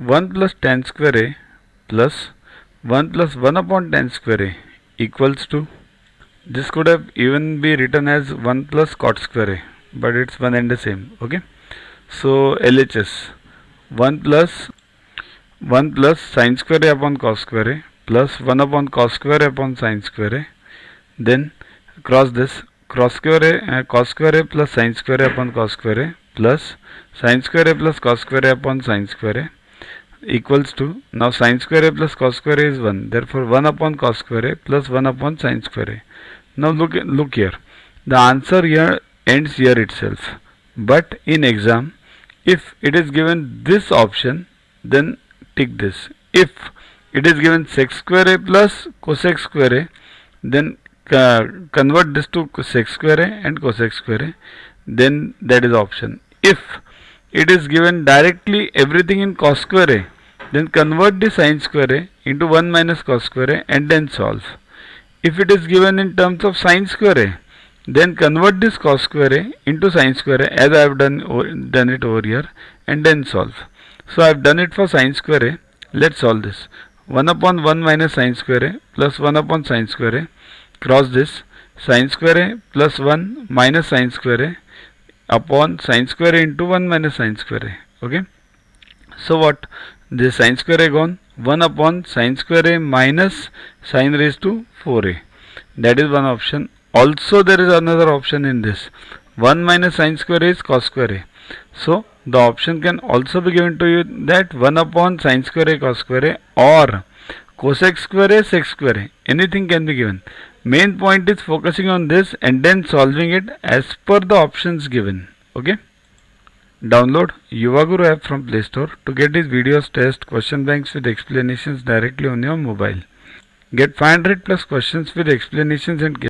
1 plus tan square a plus 1 plus 1 upon tan square a equals to, this could have even be written as 1 plus cot square a, but it's one and the same. Okay, so LHS 1 plus sin square a upon cos square a plus 1 upon cos square a upon sin square a, then cross this, cos square a plus sin square a upon cos square a plus sin square a plus cos square a upon sin square a equals to, now sin square a plus cos square a is 1, therefore 1 upon cos square a plus 1 upon sin square a. Now look here, the answer here ends here itself, but in exam if it is given this option, then tick this. If it is given sec square a plus cosec square a, then convert this to sec square a and cosec square a, then that is option. If it is given directly everything in cos square a, then convert the sin square a into 1 minus cos square a and then solve. If it is given in terms of sin square a, then convert this cos square a into sin square a, as I have done it over here, and then solve. So I have done it for sin square a. Let's solve this. 1 upon 1 minus sin square a plus 1 upon sin square a, cross this, sin square a plus 1 minus sin square a upon sin square a into 1 minus sin square a. Okay, so what, this sin square a gone, 1 upon sin square a minus sin raised to 4a, that is one option. Also there is another option in this, 1 minus sin square a is cos square a, so the option can also be given to you that 1 upon sin square a cos square a or cosec square a sec square a, anything can be given. Main point is focusing on this and then solving it as per the options given. Okay, download Yuva Guru app from Play Store to get these videos, tests, question banks with explanations directly on your mobile. Get 500 plus questions with explanations and